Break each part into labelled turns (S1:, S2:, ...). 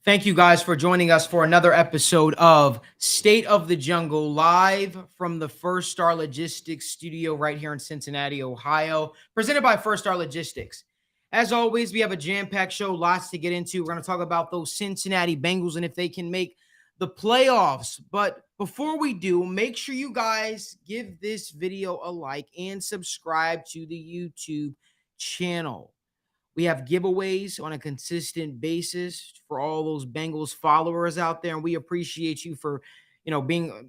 S1: Thank you guys for joining us for another episode of State of the Jungle, live from the First Star Logistics studio right here in Cincinnati, Ohio, presented by First Star Logistics. As always, we have a jam-packed show, lots to get into. We're going to talk about those Cincinnati Bengals and if they can make the playoffs. But before we do, make sure you guys give this video a like and subscribe to the YouTube channel. We have giveaways on a consistent basis for all those Bengals followers out there, and we appreciate you for,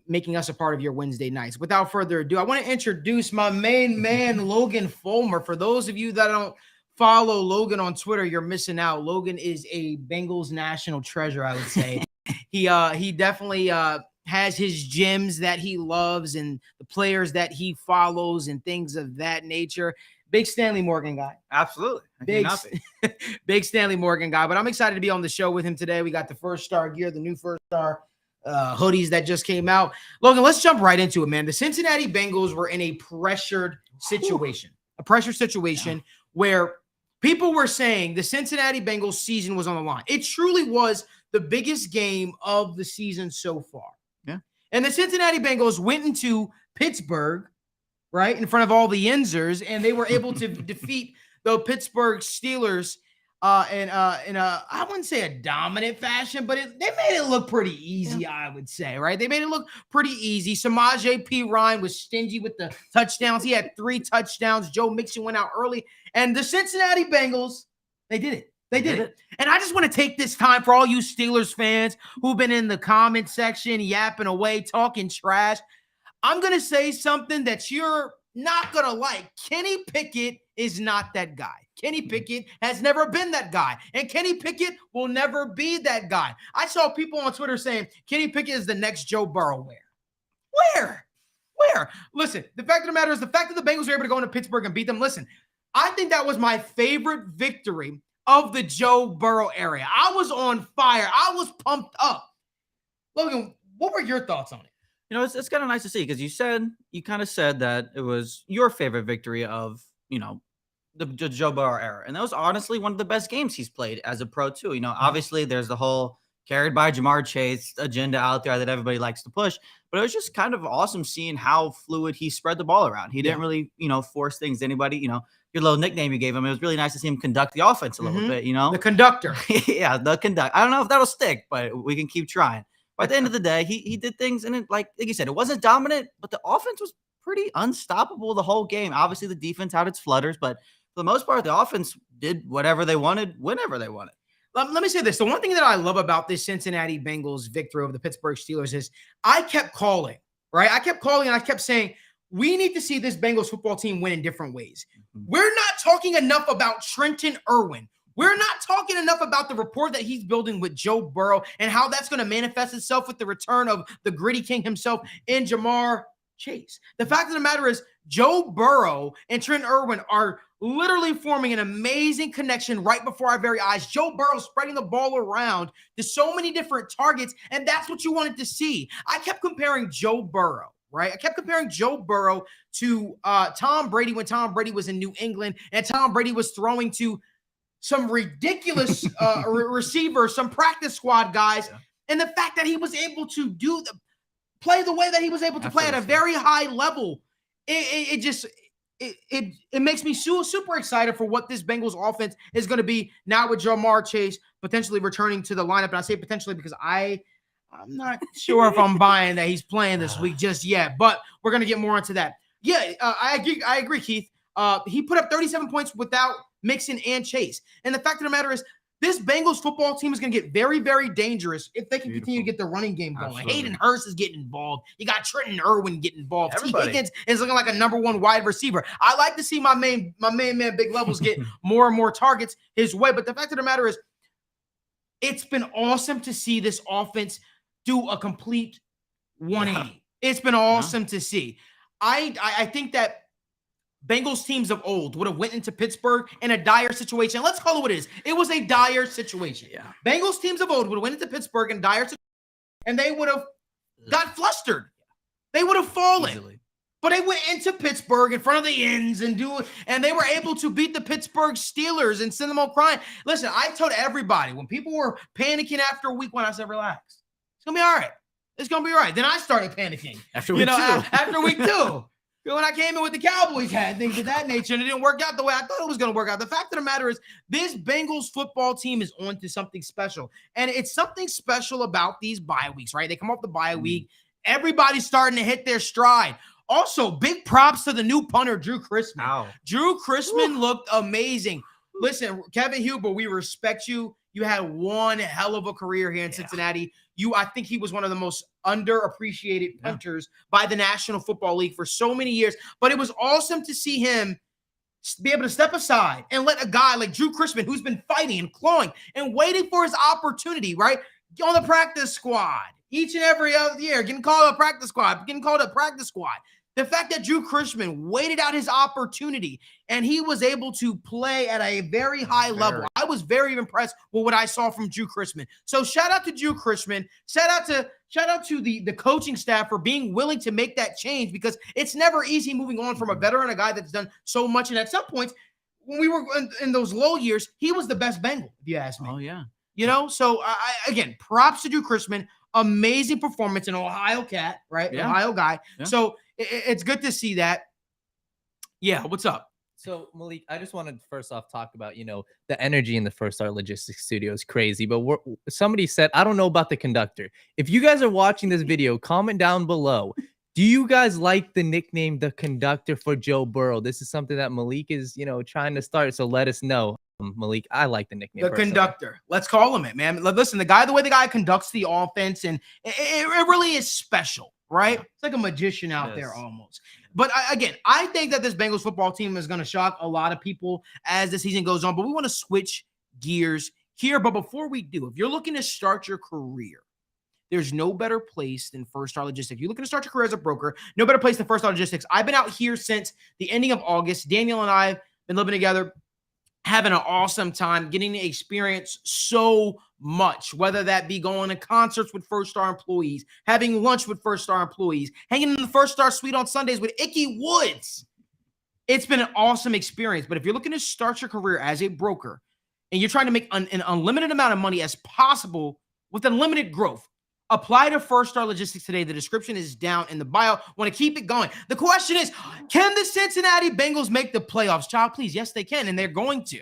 S1: making us a part of your Wednesday nights. Without further ado, I want to introduce my main man, Logan Fulmer. For those of you that don't follow Logan on Twitter, you're missing out. Logan is a Bengals national treasure, I would say. He definitely has his gems that he loves and the players that he follows and things of that nature. Big Stanley Morgan guy.
S2: Absolutely.
S1: Big Stanley Morgan guy. But I'm excited to be on the show with him today. We got the First Star gear, the new First Star hoodies that just came out. Logan, let's jump right into it, man. The Cincinnati Bengals were in a pressured situation. Where people were saying the Cincinnati Bengals season was on the line. It truly was the biggest game of the season so far.
S2: Yeah.
S1: And the Cincinnati Bengals went into Pittsburgh, right, in front of all the Yinzers, and they were able to defeat the Pittsburgh Steelers in a, I wouldn't say a dominant fashion, but they made it look pretty easy, I would say, right? They made it look pretty easy. Samaje P. Ryan was stingy with the touchdowns. He had 3 touchdowns. Joe Mixon went out early, and the Cincinnati Bengals, they did it. They did it. And I just want to take this time for all you Steelers fans who've been in the comment section yapping away, talking trash. I'm going to say something that you're not going to like. Kenny Pickett is not that guy. Kenny Pickett has never been that guy. And Kenny Pickett will never be that guy. I saw people on Twitter saying Kenny Pickett is the next Joe Burrow. Where? Listen, the fact of the matter is the fact that the Bengals were able to go into Pittsburgh and beat them. Listen, I think that was my favorite victory of the Joe Burrow era. I was on fire. I was pumped up. Logan, what were your thoughts on it?
S2: You know, it's kind of nice to see because you kind of said that it was your favorite victory of, the Joe Burrow era. And that was honestly one of the best games he's played as a pro too. Obviously there's the whole carried by Jamar Chase agenda out there that everybody likes to push, but it was just kind of awesome seeing how fluid he spread the ball around. He didn't really, force things to anybody, your little nickname you gave him. It was really nice to see him conduct the offense a little bit,
S1: The conductor.
S2: Yeah, the conduct. I don't know if that'll stick, but we can keep trying. But at the end of the day, he did things, and like you said, it wasn't dominant, but the offense was pretty unstoppable the whole game. Obviously, the defense had its flutters, but for the most part, the offense did whatever they wanted, whenever they wanted.
S1: Let me say this. The one thing that I love about this Cincinnati Bengals victory over the Pittsburgh Steelers is I kept calling, right? I kept calling and I kept saying, we need to see this Bengals football team win in different ways. We're not talking enough about Trenton Irwin. We're not talking enough about the rapport that he's building with Joe Burrow and how that's going to manifest itself with the return of the gritty king himself in Jamar Chase. The fact of the matter is Joe Burrow and Trent Irwin are literally forming an amazing connection right before our very eyes. Joe Burrow spreading the ball around to so many different targets, and that's what you wanted to see. I kept comparing Joe Burrow, right? I kept comparing Joe Burrow to Tom Brady when Tom Brady was in New England and Tom Brady was throwing to some ridiculous receivers, some practice squad guys, and the fact that he was able to play the way that he was able to play at a very high level, it makes me super excited for what this Bengals offense is going to be now with Jamar Chase potentially returning to the lineup. And I say potentially because I'm not sure if I'm buying that he's playing this week just yet, but we're going to get more into that. Yeah, I agree, Keith. He put up 37 points without Mixon and Chase. And the fact of the matter is, this Bengals football team is going to get very, very dangerous if they can continue to get the running game going.
S2: Absolutely.
S1: Hayden Hurst is getting involved. You got Trenton Irwin getting involved.
S2: Everybody.
S1: T. Higgins is looking like a number 1 wide receiver. I like to see my main man, Big Levels, get more and more targets his way. But the fact of the matter is, it's been awesome to see this offense do a complete 180. It's been awesome to see. I think that Bengals teams of old would have went into Pittsburgh in a dire situation. Let's call it what it is. It was a dire situation.
S2: Yeah.
S1: Bengals teams of old would have went into Pittsburgh in dire situation, and they would have got flustered. They would have fallen.
S2: Easily.
S1: But they went into Pittsburgh in front of the ends and they were able to beat the Pittsburgh Steelers and send them all crying. Listen, I told everybody when people were panicking after week 1, I said, relax. It's going to be all right. It's going to be all right. Then I started panicking.
S2: After week 2.
S1: After week 2. When I came in with the Cowboys hat, things of that nature, and it didn't work out the way I thought it was going to work out. The fact of the matter is this Bengals football team is on to something special. And it's something special about these bye weeks, right? They come off the bye week. Everybody's starting to hit their stride. Also, big props to the new punter, Drew Chrisman.
S2: Ow.
S1: Drew Chrisman looked amazing. Listen, Kevin Huber, we respect you. You had one hell of a career here in Cincinnati. I think he was one of the most underappreciated punters by the National Football League for so many years. But it was awesome to see him be able to step aside and let a guy like Drew Chrisman, who's been fighting and clawing and waiting for his opportunity, right? On the practice squad. Each and every other year, getting called a practice squad. The fact that Drew Chrisman waited out his opportunity and he was able to play at a very high level. I was very impressed with what I saw from Drew Chrisman. So shout out to Drew Chrisman. Shout out to the coaching staff for being willing to make that change, because it's never easy moving on from a veteran, a guy that's done so much. And at some points, when we were in those low years, he was the best Bengal, if you ask me.
S2: Oh, yeah.
S1: So again, props to Drew Chrisman. Amazing performance, an Ohio cat, right?
S2: Yeah.
S1: Ohio guy.
S2: Yeah.
S1: So it's good to see that. Yeah, what's up?
S3: So, Malik, I just wanted to first off talk about, the energy in the First Star Logistics studio is crazy. But somebody said, I don't know about the conductor. If you guys are watching this video, comment down below. Do you guys like the nickname, the conductor, for Joe Burrow? This is something that Malik is, trying to start. So let us know. Malik, I like the nickname.
S1: The conductor. Let's call him it, man. Listen, the way the guy conducts the offense, and it really is special, right? It's like a magician out there almost. But again, I think that this Bengals football team is going to shock a lot of people as the season goes on. But we want to switch gears here. But before we do, if you're looking to start your career, there's no better place than First Star Logistics. If you're looking to start your career as a broker, no better place than First Star Logistics. I've been out here since the ending of August. Daniel and I have been living together, having an awesome time, getting to experience so much, whether that be going to concerts with First Star employees, having lunch with First Star employees, hanging in the First Star suite on Sundays with Icky Woods. It's been an awesome experience. But if you're looking to start your career as a broker and you're trying to make an unlimited amount of money as possible with unlimited growth, apply to First Star Logistics today. The description is down in the bio. Want to keep it going. The question is, can the Cincinnati Bengals make the playoffs? Child, please. Yes, they can, and they're going to.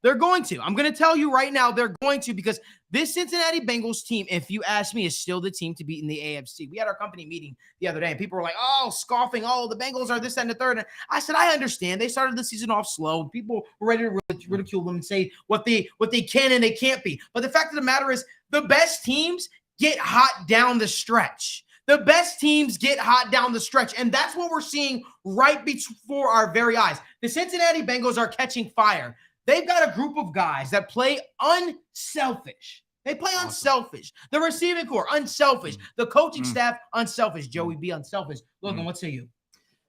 S1: They're going to. I'm going to tell you right now, they're going to, because this Cincinnati Bengals team, if you ask me, is still the team to beat in the AFC. We had our company meeting the other day, and people were like, scoffing, the Bengals are this, that, and the third. And I said, I understand. They started the season off slow. People were ready to ridicule them and say what they can and they can't be. But the fact of the matter is, the best teams get hot down the stretch. The best teams get hot down the stretch. And that's what we're seeing right before our very eyes. The Cincinnati Bengals are catching fire. They've got a group of guys that play unselfish. They play unselfish. The receiving core, unselfish. The coaching staff, unselfish. Joey, be unselfish. Logan, what say you?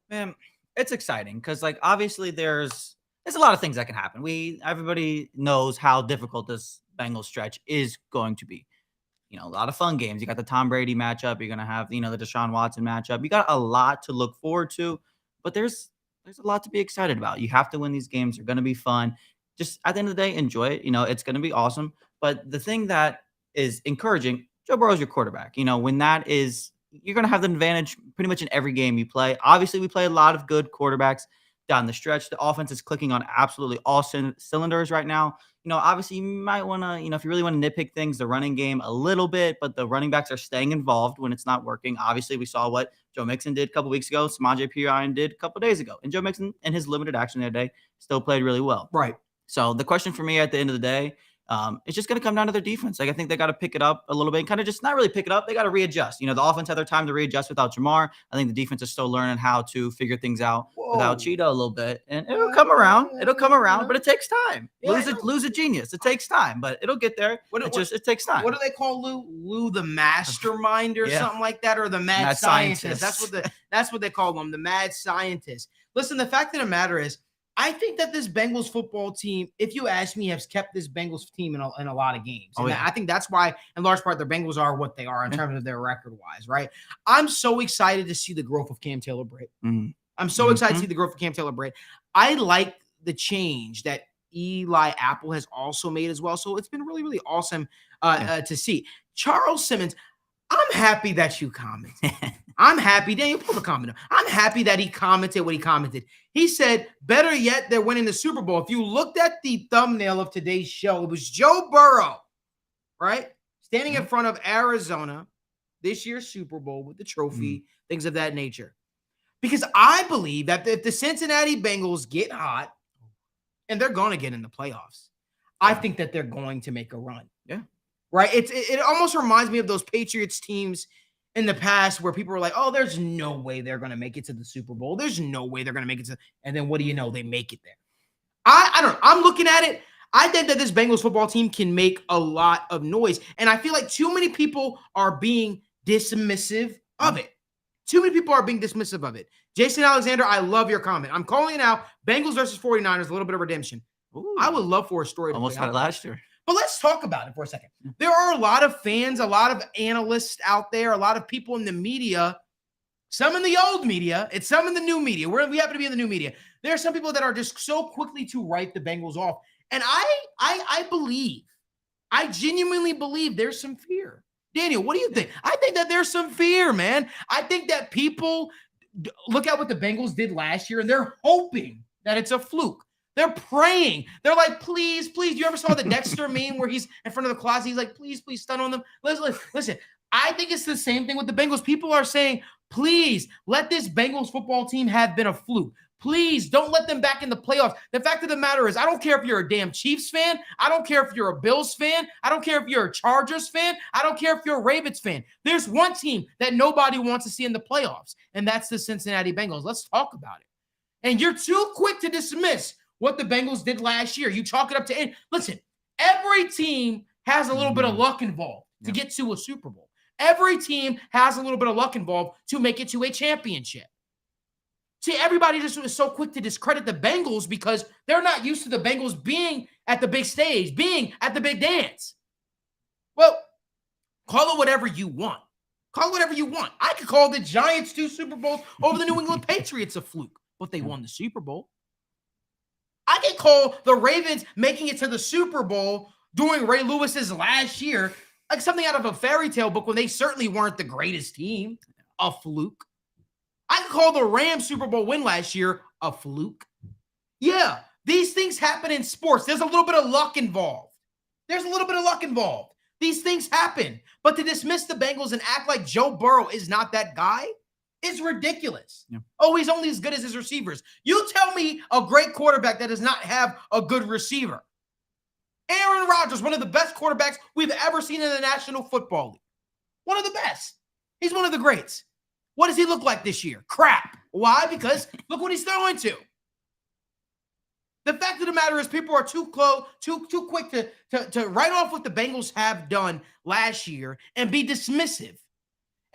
S2: Man, it's exciting because, obviously there's a lot of things that can happen. Everybody knows how difficult this Bengals stretch is going to be. A lot of fun games. You got the Tom Brady matchup. You're going to have, the Deshaun Watson matchup. You got a lot to look forward to, but there's a lot to be excited about. You have to win these games. They're going to be fun. Just at the end of the day, enjoy it. It's going to be awesome. But the thing that is encouraging, Joe Burrow is your quarterback. When that is, you're going to have the advantage pretty much in every game you play. Obviously, we play a lot of good quarterbacks down the stretch. The offense is clicking on absolutely all cylinders right now. Obviously you might want to, if you really want to nitpick things, the running game a little bit, but the running backs are staying involved when it's not working. Obviously, we saw what Joe Mixon did a couple weeks ago, Samaje Perine did a couple days ago, and Joe Mixon in his limited action the other day still played really well.
S1: Right.
S2: So the question for me at the end of the day, it's just going to come down to their defense. I think they got to pick it up a little bit and kind of just not really pick it up. They got to readjust. The offense had their time to readjust without Jamar. I think the defense is still learning how to figure things out without Cheetah a little bit. And it'll come around. It'll come around, but it takes time. Lose a genius. It takes time, but it'll get there. It takes time.
S1: What do they call Lou? Lou the mastermind or something like that, or the mad scientist. That's what they call them, the mad scientist. Listen, the fact of the matter is, I think that this Bengals football team, if you ask me, has kept this Bengals team in a lot of games. And I think that's why, in large part, the Bengals are what they are in terms of their record-wise, right? I'm so excited to see the growth of Cam Taylor-Britt. I'm so excited to see the growth of Cam Taylor-Britt. I like the change that Eli Apple has also made as well. So it's been really, really awesome to see. Charles Simmons, I'm happy that you commented. I'm happy. Daniel, pull the comment up. I'm happy that he commented what he commented. He said, better yet, they're winning the Super Bowl. If you looked at the thumbnail of today's show, it was Joe Burrow, right? Standing in front of Arizona, this year's Super Bowl with the trophy, things of that nature. Because I believe that if the Cincinnati Bengals get hot, and they're going to get in the playoffs, I think that they're going to make a run.
S2: Yeah.
S1: Right? It almost reminds me of those Patriots teams in the past where people were like, oh, there's no way they're going to make it to the Super Bowl. There's no way they're going to make it to, and then what do you know? They make it there. I don't know. I'm looking at it. I think that this Bengals football team can make a lot of noise. And I feel like too many people are being dismissive of it. Too many people are being dismissive of it. Jason Alexander, I love your comment. I'm calling it out. Bengals versus 49ers, a little bit of redemption.
S2: Ooh,
S1: I would love for a story.
S2: almost had it last year.
S1: But let's talk about it for a second. There are a lot of fans, a lot of analysts out there, a lot of people in the media, some in the old media, and some in the new media. We happen to be in the new media. There are some people that are just so quickly to write the Bengals off. And I believe, I genuinely believe there's some fear. Daniel, what do you think? I think that there's some fear, man. I think that people look at what the Bengals did last year, and they're hoping that it's a fluke. They're praying. They're like, please, please. You ever saw the Dexter meme where he's in front of the closet? He's like, please, please stun on them. Listen, I think it's the same thing with the Bengals. People are saying, please let this Bengals football team have been a fluke. Please don't let them back in the playoffs. The fact of the matter is, I don't care if you're a damn Chiefs fan. I don't care if you're a Bills fan. I don't care if you're a Chargers fan. I don't care if you're a Ravens fan. There's one team that nobody wants to see in the playoffs, and that's the Cincinnati Bengals. Let's talk about it. And you're too quick to dismiss what the Bengals did last year. You chalk it up to – listen, every team has a little bit of luck involved to get to a Super Bowl. Every team has a little bit of luck involved to make it to a championship. See, everybody just was so quick to discredit the Bengals because they're not used to the Bengals being at the big stage, being at the big dance. Well, call it whatever you want. Call it whatever you want. I could call the Giants 2 Super Bowls over the New England Patriots a fluke, but they won the Super Bowl. I can call the Ravens making it to the Super Bowl during Ray Lewis's last year like something out of a fairy tale book when they certainly weren't the greatest team, a fluke. I can call the Rams Super Bowl win last year a fluke. Yeah, these things happen in sports. There's a little bit of luck involved. These things happen. But to dismiss the Bengals and act like Joe Burrow is not that guy is ridiculous. Yeah. Oh, he's only as good as his receivers. You tell me a great quarterback that does not have a good receiver. Aaron Rodgers, one of the best quarterbacks we've ever seen in the National Football League. One of the best. He's one of the greats. What does he look like this year? Crap. Why? Because look what he's throwing to. The fact of the matter is people are too quick to write off what the Bengals have done last year and be dismissive.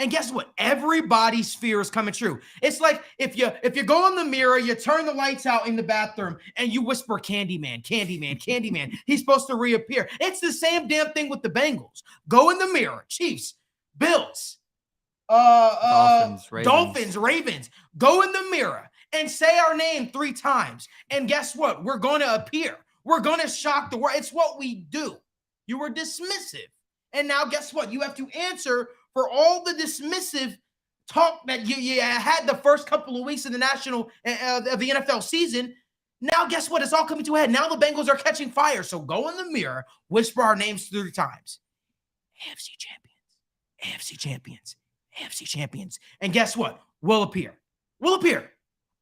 S1: And guess what? Everybody's fear is coming true. It's like if you go in the mirror, you turn the lights out in the bathroom, and you whisper, Candyman, Candyman, Candyman. He's supposed to reappear. It's the same damn thing with the Bengals. Go in the mirror. Chiefs, Bills, Dolphins, Ravens. Go in the mirror and say our name 3 times. And guess what? We're going to appear. We're going to shock the world. It's what we do. You were dismissive. And now guess what? You have to answer for all the dismissive talk that you had the first couple of weeks of the of the NFL season. Now, guess what? It's all coming to a head. Now the Bengals are catching fire. So go in the mirror, whisper our names 3 times. AFC champions, AFC champions, AFC champions. And guess what? We'll appear.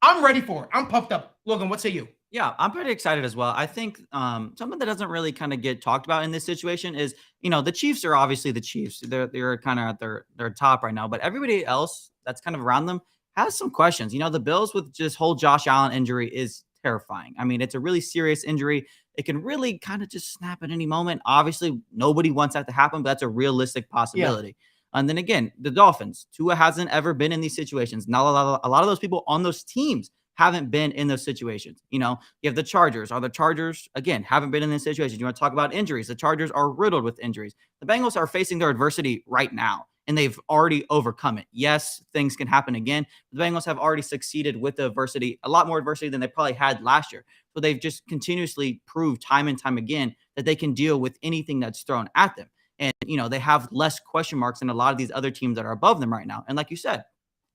S1: I'm ready for it. I'm pumped up. Logan, what say you?
S2: Yeah, I'm pretty excited as well. I think something that doesn't really kind of get talked about in this situation is, the Chiefs are obviously the Chiefs. They're kind of at their top right now, but everybody else that's kind of around them has some questions. The Bills with just whole Josh Allen injury is terrifying. I mean, it's a really serious injury. It can really kind of just snap at any moment. Obviously, nobody wants that to happen, but that's a realistic possibility. Yeah. And then again, the Dolphins. Tua hasn't ever been in these situations. Not a lot of those people on those teams haven't been in those situations. You know, you have the Chargers. Are the Chargers, again, haven't been in this situation. You want to talk about injuries. The Chargers are riddled with injuries. The Bengals are facing their adversity right now, and they've already overcome it. Yes, things can happen again. The Bengals have already succeeded with the adversity, a lot more adversity than they probably had last year. So they've just continuously proved time and time again that they can deal with anything that's thrown at them. And, you know, they have less question marks than a lot of these other teams that are above them right now. And like you said,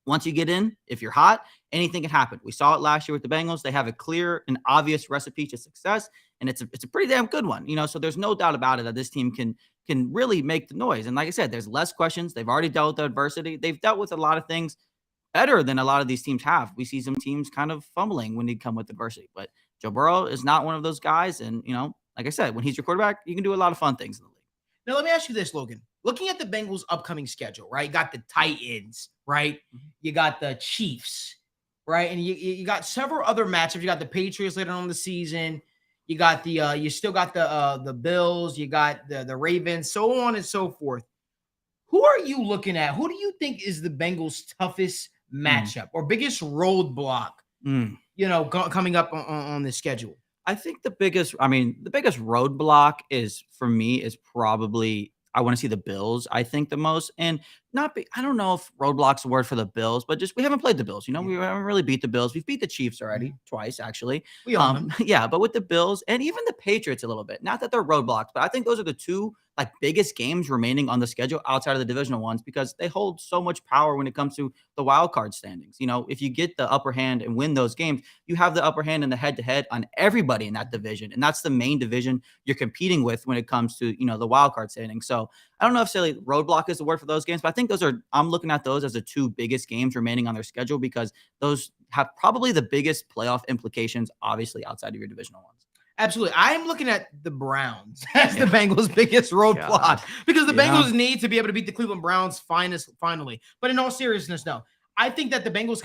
S2: once you get in, if you're hot, anything can happen. We saw it last year with the Bengals. They have a clear and obvious recipe to success, and it's a pretty damn good one. You know, so there's no doubt about it that this team can really make the noise. And like I said, there's less questions. They've already dealt with the adversity. They've dealt with a lot of things better than a lot of these teams have. We see some teams kind of fumbling when they come with adversity, but Joe Burrow is not one of those guys. And, you know, like I said, when he's your quarterback, you can do a lot of fun things in the league.
S1: Now, let me ask you this, Logan. Looking at the Bengals' upcoming schedule, right? You got the Titans, right? You got the Chiefs, right? And you got several other matchups. You got the Patriots later on in the season. You got the you still got the Bills. You got the Ravens, so on and so forth. Who are you looking at? Who do you think is the Bengals' toughest matchup or biggest roadblock? You know, coming up on the schedule.
S2: I think the biggest roadblock is for me is probably I want to see the Bills, I think the most. And I don't know if roadblock's a word for the Bills, but just we haven't played the Bills. You know, we haven't really beat the Bills. We've beat the Chiefs already twice, actually.
S1: We own them.
S2: Yeah, but with the Bills and even the Patriots a little bit. Not that they're roadblocks, but I think those are the two like biggest games remaining on the schedule outside of the divisional ones because they hold so much power when it comes to the wild card standings. You know, if you get the upper hand and win those games, you have the upper hand in the head-to-head on everybody in that division. And that's the main division you're competing with when it comes to, you know, the wild card standings. So I don't know if say roadblock is the word for those games, but I think I'm looking at those as the two biggest games remaining on their schedule because those have probably the biggest playoff implications, obviously outside of your divisional ones.
S1: Absolutely. I am looking at the Browns as the Bengals' biggest roadblock because the Bengals need to be able to beat the Cleveland Browns finally. But in all seriousness, no. I think that the Bengals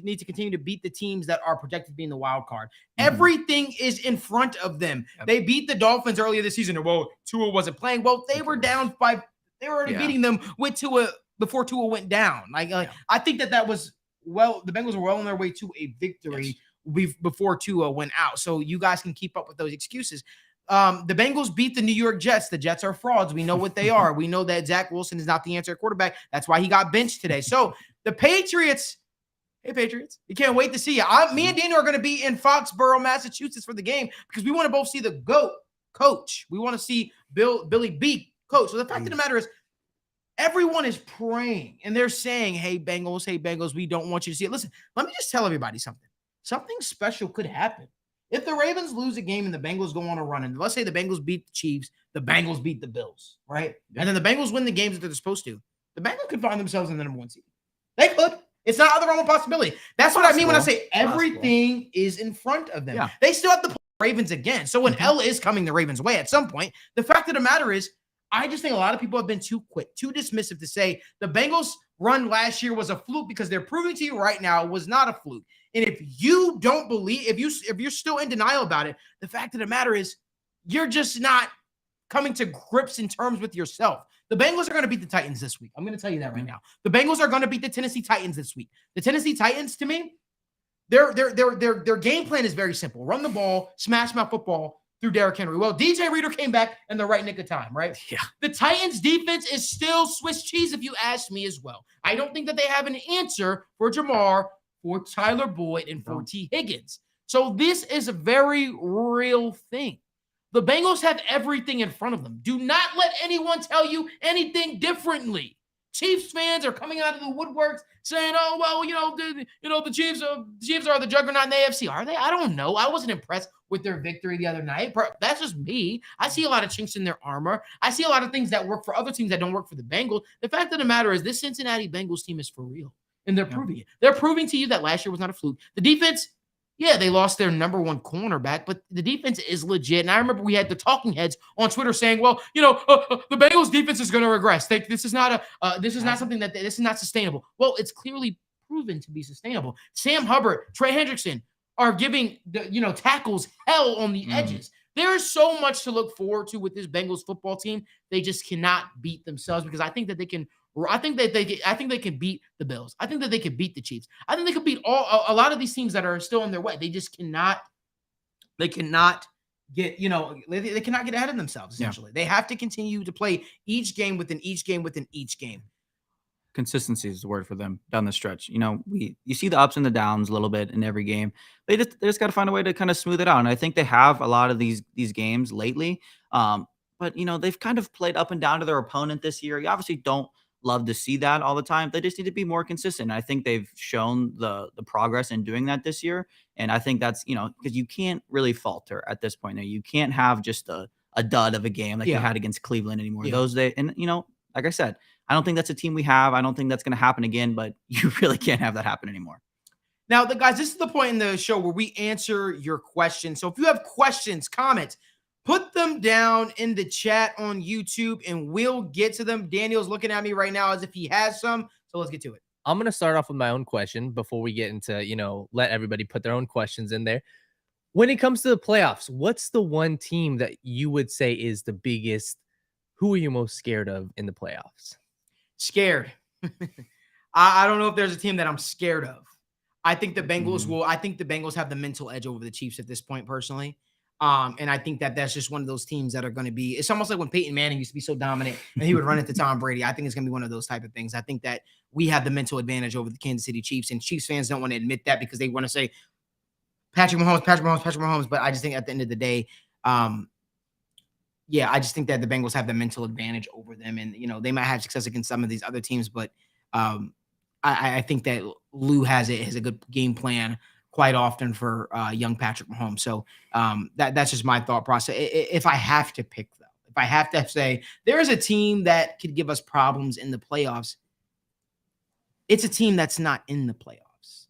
S1: need to continue to beat the teams that are projected to be in the wild card. Everything is in front of them. They beat the Dolphins earlier this season. Well, Tua wasn't playing. Well, they were down by – they were already beating them with Tua before Tua went down. I think that was – well, the Bengals were well on their way to a victory before Tua went out. So you guys can keep up with those excuses. The Bengals beat the New York Jets. The Jets are frauds. We know what they are. We know that Zach Wilson is not the answer at quarterback. That's why he got benched today. So the Patriots, hey, Patriots, you can't wait to see you. Me and Daniel are going to be in Foxborough, Massachusetts for the game because we want to both see the GOAT coach. We want to see Billy Beak coach. So the fact of the matter is, everyone is praying and they're saying, hey, Bengals, we don't want you to see it. Listen, let me just tell everybody something. Something special could happen. If the Ravens lose a game and the Bengals go on a run, and let's say the Bengals beat the Chiefs, the Bengals beat the Bills, right? And then the Bengals win the games that they're supposed to, the Bengals could find themselves in the number one seed. They could. It's not out of the realm of possibility. That's what I mean when I say everything is in front of them. Yeah. They still have to play the Ravens again. So when L is coming the Ravens' way at some point, the fact of the matter is, I just think a lot of people have been too quick, too dismissive to say the Bengals run last year was a fluke because they're proving to you right now it was not a fluke. And if you don't believe, if you're still in denial about it, the fact of the matter is you're just not coming to grips in terms with yourself. The Bengals are going to beat the Titans this week. I'm going to tell you that right now. The Bengals are going to beat the Tennessee Titans this week. The Tennessee Titans, to me, their game plan is very simple. Run the ball, smash mouth football through Derrick Henry. Well, DJ Reader came back in the right nick of time, right? Yeah. The Titans defense is still Swiss cheese, if you ask me as well. I don't think that they have an answer for Jamar, for Tyler Boyd, and for T. Higgins. So this is a very real thing. The Bengals have everything in front of them. Do not let anyone tell you anything differently. Chiefs fans are coming out of the woodworks saying, "Oh, well, the Chiefs are the juggernaut in the AFC." Are they? I don't know. I wasn't impressed with their victory the other night. That's just me. I see a lot of chinks in their armor. I see a lot of things that work for other teams that don't work for the Bengals. The fact of the matter is this Cincinnati Bengals team is for real, and they're proving it. They're proving to you that last year was not a fluke. The defense, yeah, they lost their number one cornerback, but the defense is legit. And I remember we had the talking heads on Twitter saying, "Well, the Bengals defense is going to regress. This is not something that this is not sustainable." Well, it's clearly proven to be sustainable. Sam Hubbard, Trey Hendrickson are giving the tackles hell on the edges. There's so much to look forward to with this Bengals football team. They just cannot beat themselves because I think that they can. I think they can beat the Bills. I think that they can beat the Chiefs. I think they could beat a lot of these teams that are still in their way. They just cannot. They cannot get, they cannot get ahead of themselves, essentially. Yeah. They have to continue to play each game within each game within each game.
S2: Consistency is the word for them down the stretch. You see the ups and the downs a little bit in every game. They just got to find a way to kind of smooth it out. And I think they have a lot of these games lately. But they've kind of played up and down to their opponent this year. You obviously don't love to see that all the time. They just need to be more consistent. And I think they've shown the progress in doing that this year. And I think that's, because you can't really falter at this point. Now, you can't have just a dud of a game like you had against Cleveland anymore.
S1: Yeah.
S2: Those days, and like I said, I don't think that's a team we have. I don't think that's going to happen again, but you really can't have that happen anymore.
S1: Now, guys, this is the point in the show where we answer your questions. So if you have questions, comments, put them down in the chat on YouTube and we'll get to them. Daniel's looking at me right now as if he has some. So let's get to it.
S3: I'm going to start off with my own question before we get into, let everybody put their own questions in there. When it comes to the playoffs, what's the one team that you would say is the biggest? Who are you most scared of in the playoffs?
S1: Scared. I don't know if there's a team that I'm scared of. I think the Bengals I think the Bengals have the mental edge over the Chiefs at this point, personally. And I think that that's just one of those teams that are going to be, it's almost like when Peyton Manning used to be so dominant and he would run into Tom Brady. I think it's going to be one of those type of things. I think that we have the mental advantage over the Kansas City Chiefs, and Chiefs fans don't want to admit that because they want to say Patrick Mahomes. But I just think at the end of the day, I just think that the Bengals have the mental advantage over them. And, they might have success against some of these other teams, but I think that Lou has a good game plan quite often for young Patrick Mahomes. So that's just my thought process. If I have to pick, though, if I have to say there is a team that could give us problems in the playoffs, it's a team that's not in the playoffs,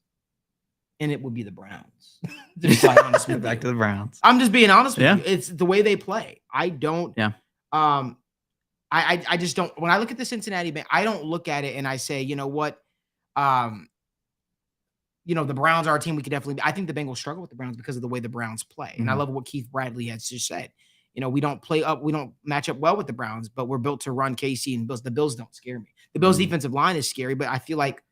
S1: and it would be the Browns.
S2: Back to the Browns.
S1: I'm just being honest with you. It's the way they play. I don't.
S2: Yeah.
S1: I just don't. When I look at the Cincinnati Bengals, I don't look at it and I say, you know what, the Browns are a team we could definitely. I think the Bengals struggle with the Browns because of the way the Browns play, and I love what Keith Bradley has just said. We don't match up well with the Browns, but we're built to run KC and Bills. The Bills don't scare me. The Bills defensive line is scary, but I feel like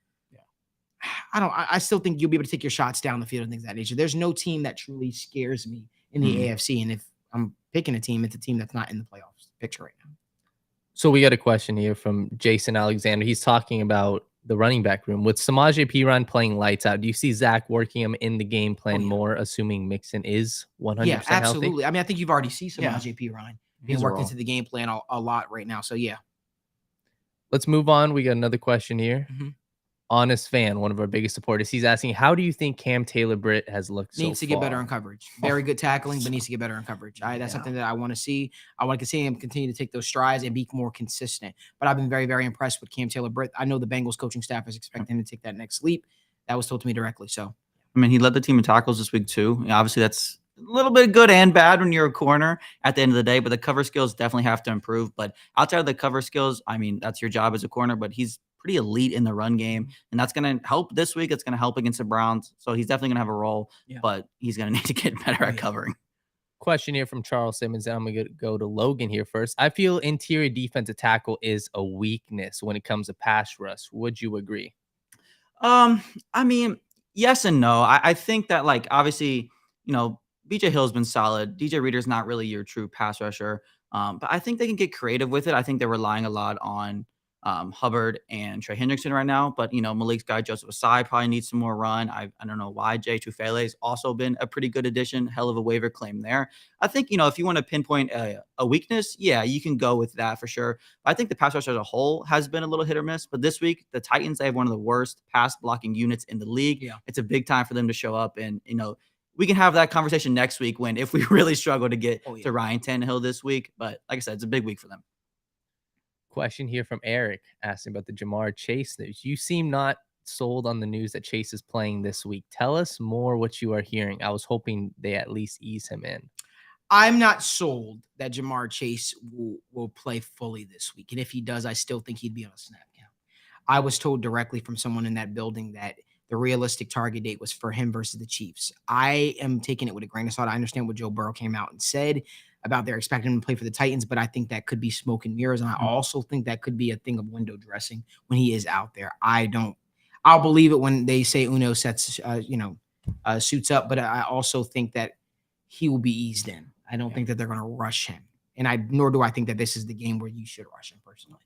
S1: I still think you'll be able to take your shots down the field and things of that nature. There's no team that truly scares me in the AFC. And if I'm picking a team, it's a team that's not in the playoffs picture right now.
S3: So we got a question here from Jason Alexander. He's talking about the running back room. With Samaje Perine playing lights out, do you see Zach working him in the game plan more, assuming Mixon is 100%
S1: Yeah, absolutely.
S3: healthy?
S1: I mean, I think you've already seen Samaje Perine being worked into the game plan a lot right now. So, yeah.
S3: Let's move on. We got another question here. Honest Fan, one of our biggest supporters, he's asking, how do you think Cam Taylor-Britt has looked so far?
S1: Needs to get better in coverage. Very good tackling, but needs to get better in coverage. That's something that I want to see. I want to see him continue to take those strides and be more consistent. But I've been very, very impressed with Cam Taylor-Britt. I know the Bengals coaching staff is expecting him to take that next leap. That was told to me directly. So,
S2: I mean, he led the team in tackles this week too. Obviously, that's a little bit good and bad when you're a corner at the end of the day, but the cover skills definitely have to improve. But outside of the cover skills, I mean, that's your job as a corner, but he's pretty elite in the run game, and that's going to help this week. It's going to help against the Browns, so he's definitely going to have a role, but he's going to need to get better at covering.
S3: Question here from Charles Simmons, and I'm going to go to Logan here first. I feel interior defensive tackle is a weakness when it comes to pass rush. Would you agree?
S2: I mean, yes and no. I think that, like, obviously, BJ Hill's been solid. DJ Reader's not really your true pass rusher, but I think they can get creative with it. I think they're relying a lot on Hubbard and Trey Hendrickson right now, but Malik's guy Joseph Asai probably needs some more run. I don't know why. Jay Tufele has also been a pretty good addition. Hell of a waiver claim there. I think if you want to pinpoint a weakness, you can go with that for sure. But I think the pass rush as a whole has been a little hit or miss. But this week, the Titans, they have one of the worst pass blocking units in the league. It's a big time for them to show up, and we can have that conversation next week if we really struggle to get to Ryan Tannehill this week. But like I said, it's a big week for them.
S3: Question here from Eric asking about the Jamar Chase news. You seem not sold on the news that Chase is playing this week. Tell us more what you are hearing. I was hoping they at least ease him in.
S1: I'm not sold that Jamar Chase will play fully this week. And if he does, I still think he'd be on a snap count. I was told directly from someone in that building that the realistic target date was for him versus the Chiefs. I am taking it with a grain of salt. I understand what Joe Burrow came out and said about they're expecting him to play for the Titans, but I think that could be smoke and mirrors. And I also think that could be a thing of window dressing when he is out there. I'll believe it when they say Uno suits up, but I also think that he will be eased in. I don't think that they're going to rush him. Nor do I think that this is the game where you should rush him personally.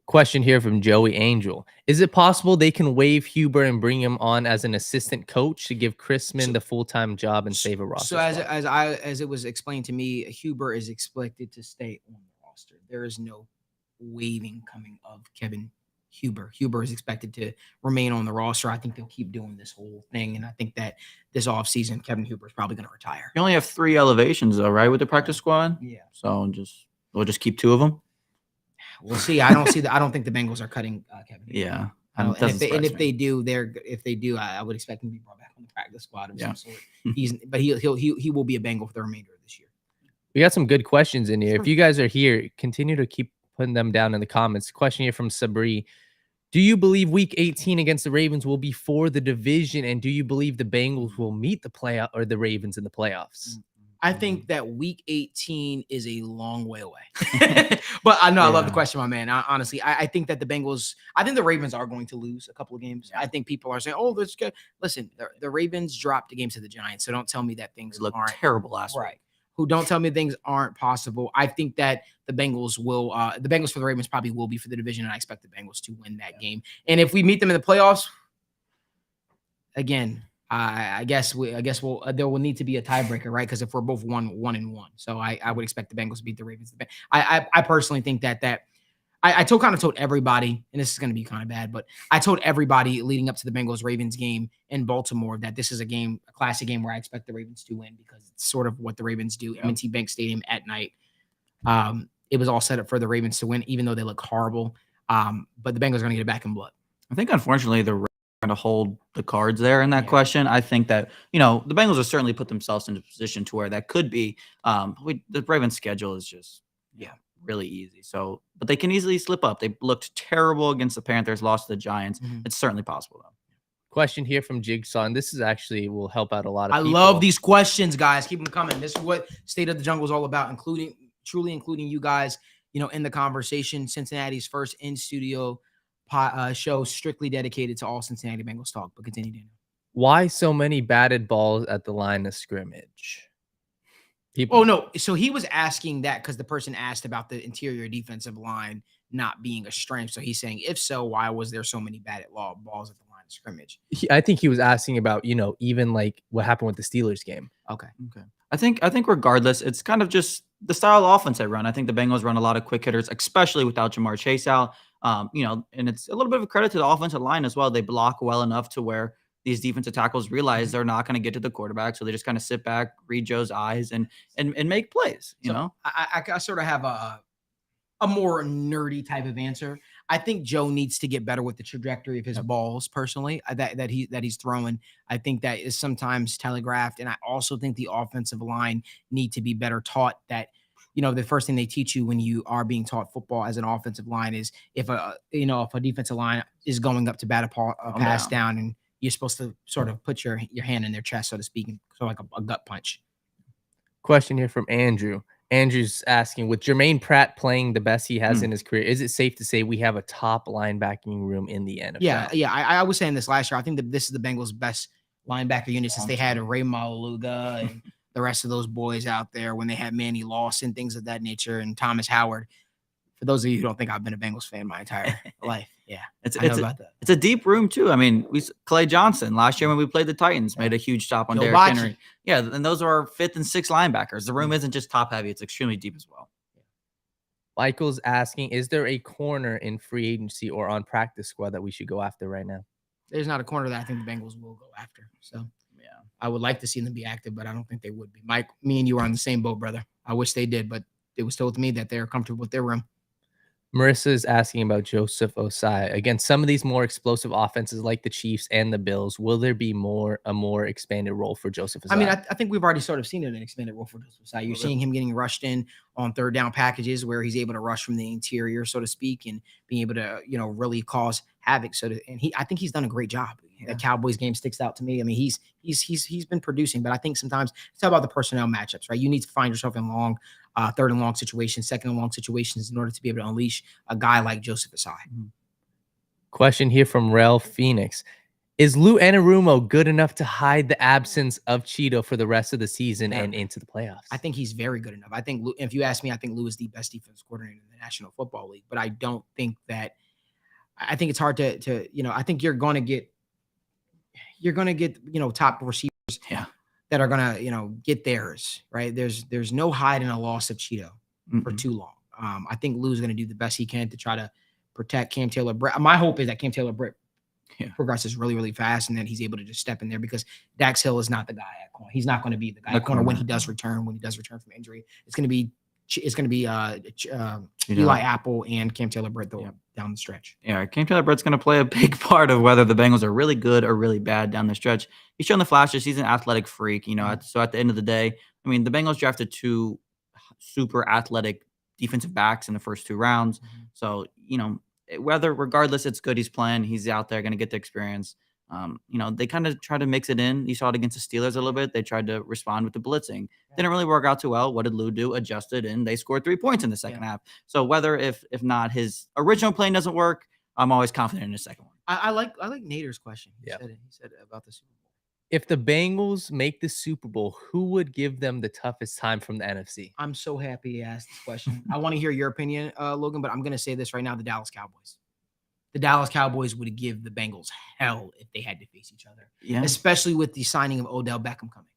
S3: Question here from Joey Angel. Is it possible they can waive Huber and bring him on as an assistant coach to give Chrisman the full-time job and save a roster?
S1: So as it was explained to me, Huber is expected to stay on the roster. There is no waiving coming of Kevin Huber. Huber is expected to remain on the roster. I think they'll keep doing this whole thing. And I think that this offseason, Kevin Huber is probably going to retire.
S2: You only have 3 elevations though, right? With the practice squad?
S1: Yeah.
S2: So we'll just keep 2 of them.
S1: We'll see. I don't think the Bengals are cutting Kevin Huber.
S2: Yeah.
S1: If they do, I would expect him to be brought back on the practice squad of some sort. He will be a Bengal for the remainder of this year.
S3: We got some good questions in here. If you guys are here, continue to keep putting them down in the comments. Question here from Sabri. Do you believe week 18 against the Ravens will be for the division? And do you believe the Bengals will meet the Ravens in the playoffs?
S1: I think that week 18 is a long way away. But I know I love the question, my man. Honestly, I think that I think the Ravens are going to lose a couple of games. Yeah. I think people are saying, oh, that's good. Listen, the Ravens dropped the games to the Giants. So don't tell me that things
S2: look
S1: aren't
S2: terrible last week.
S1: Don't tell me things aren't possible. I think that the Bengals for the Ravens probably will be for the division. And I expect the Bengals to win that game. And if we meet them in the playoffs, again, I guess there will need to be a tiebreaker, right? Because if we're both 1-1, so I would expect the Bengals to beat the Ravens. I personally think that I told everybody, and this is going to be kind of bad, but I told everybody leading up to the Bengals Ravens game in Baltimore that this is a classic game where I expect the Ravens to win because it's sort of what the Ravens do. Yeah. M&T Bank Stadium at night. It was all set up for the Ravens to win, even though they look horrible. But the Bengals are going to get it back in blood.
S2: I think unfortunately the to hold the cards there in that question. I think that, the Bengals have certainly put themselves in a position to where that could be. The Ravens schedule is just, really easy. So, but they can easily slip up. They looked terrible against the Panthers, lost to the Giants. It's certainly possible though.
S3: Question here from Jigsaw, and this is actually will help out a lot of people.
S1: I love these questions, guys. Keep them coming. This is what State of the Jungle is all about, including you guys, in the conversation. Cincinnati's first in-studio show strictly dedicated to all Cincinnati Bengals talk, but continue, Daniel.
S3: Why so many batted balls at the line of scrimmage?
S1: Oh, no. So he was asking that because the person asked about the interior defensive line not being a strength. So he's saying, if so, why was there so many batted balls at the line of scrimmage?
S3: I think he was asking about, even like what happened with the Steelers game.
S1: Okay.
S2: I think regardless, it's kind of just the style of offense they run. I think the Bengals run a lot of quick hitters, especially without Jamar Chase out. And it's a little bit of a credit to the offensive line as well. They block well enough to where these defensive tackles realize they're not going to get to the quarterback. So they just kind of sit back, read Joe's eyes and make plays,
S1: I sort of have a more nerdy type of answer. I think Joe needs to get better with the trajectory of his balls personally that he's throwing. I think that is sometimes telegraphed. And I also think the offensive line need to be better taught that, the first thing they teach you when you are being taught football as an offensive line is if a defensive line is going up to bat a pass down and you're supposed to sort of put your hand in their chest, so to speak, and so like a gut punch.
S3: Question here from Andrew. Andrew's asking, with Jermaine Pratt playing the best he has in his career, is it safe to say we have a top linebacking room in the NFL?
S1: Yeah. I was saying this last year. I think that this is the Bengals' best linebacker unit since they had Ray Maluga and the rest of those boys out there when they had Manny Lawson, things of that nature, and Thomas Howard. For those of you who don't think I've been a Bengals fan my entire life,
S2: it's a deep room too. I mean, Clay Johnson last year when we played the Titans made a huge stop on Derrick Henry. Yeah, and those are our 5th and 6th linebackers. The room isn't just top heavy; it's extremely deep as well.
S3: Michael's asking, is there a corner in free agency or on practice squad that we should go after right now?
S1: There's not a corner that I think the Bengals will go after. So I would like to see them be active, but I don't think they would be. Mike, me and you are on the same boat, brother. I wish they did, but it was told to me that they're comfortable with their room.
S3: Marissa is asking about Joseph Osai. Again, some of these more explosive offenses like the Chiefs and the Bills, will there be a more expanded role for Joseph Osai?
S1: I mean, I think we've already sort of seen an expanded role for Joseph Osai. You're seeing him getting rushed in on third down packages where he's able to rush from the interior, so to speak, and being able to, really cause havoc. I think he's done a great job. The Cowboys game sticks out to me. I mean, he's been producing, but I think sometimes it's all about the personnel matchups, right? You need to find yourself in long, third and long situations, second and long situations in order to be able to unleash a guy like Joseph Asai.
S3: Question here from Rel Phoenix. Is Lou Anarumo good enough to hide the absence of Cheeto for the rest of the season and into the playoffs?
S1: I think he's very good enough. I think Lou, if you ask me, I think Lou is the best defense coordinator in the National Football League. But I don't think that. I think it's hard to I think you're going to get top receivers that are going to get theirs, right? There's no hiding a loss of Cheeto for too long. I think Lou's going to do the best he can to try to protect Cam Taylor-Britt. My hope is that Cam Taylor-Britt progresses really, really fast, and then he's able to just step in there because Dax Hill is not the guy at corner. He's not going to be the guy at corner when he does return from injury. It's going to be Eli Apple and Cam Taylor-Britt down the stretch.
S2: Yeah, Cam Taylor-Britt's going to play a big part of whether the Bengals are really good or really bad down the stretch. He's shown the flashes. He's an athletic freak, So at the end of the day, I mean, the Bengals drafted 2 super athletic defensive backs in the first 2 rounds. So, regardless, it's good he's playing. He's out there going to get the experience. They kind of try to mix it in. You saw it against the Steelers a little bit. They tried to respond with the blitzing. Didn't really work out too well. What did Lou do? Adjusted, and they scored 3 points in the second half. So whether if not his original plan doesn't work, I'm always confident in the second one.
S1: I like Nader's question. He said about the Super Bowl.
S3: If the Bengals make the Super Bowl, who would give them the toughest time from the NFC?
S1: I'm so happy he asked this question. I want to hear your opinion, Logan, but I'm going to say this right now: the Dallas Cowboys. The Dallas Cowboys would give the Bengals hell if they had to face each other. Yeah. Especially with the signing of Odell Beckham coming.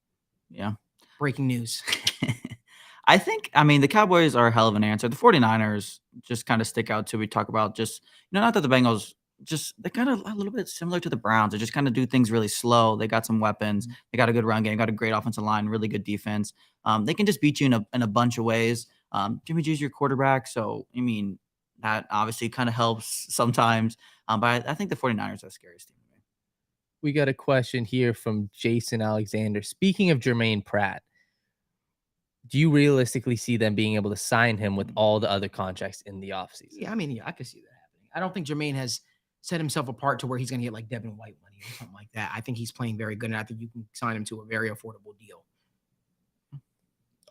S2: Yeah.
S1: Breaking news.
S2: I mean, the Cowboys are a hell of an answer. The 49ers just kind of stick out too. We talk about just, not that the Bengals they're kind of a little bit similar to the Browns. They just kind of do things really slow. They got some weapons. They got a good run game, got a great offensive line, really good defense. They can just beat you in a bunch of ways. Jimmy G's your quarterback. So, I mean, that obviously kind of helps sometimes. But I think the 49ers are the scariest team.
S3: We got a question here from Jason Alexander. Speaking of Jermaine Pratt, do you realistically see them being able to sign him with all the other contracts in the offseason?
S1: Yeah, I mean, I could see that happening. I don't think Jermaine has set himself apart to where he's going to get like Devin White money or something like that. I think he's playing very good, and I think you can sign him to a very affordable deal.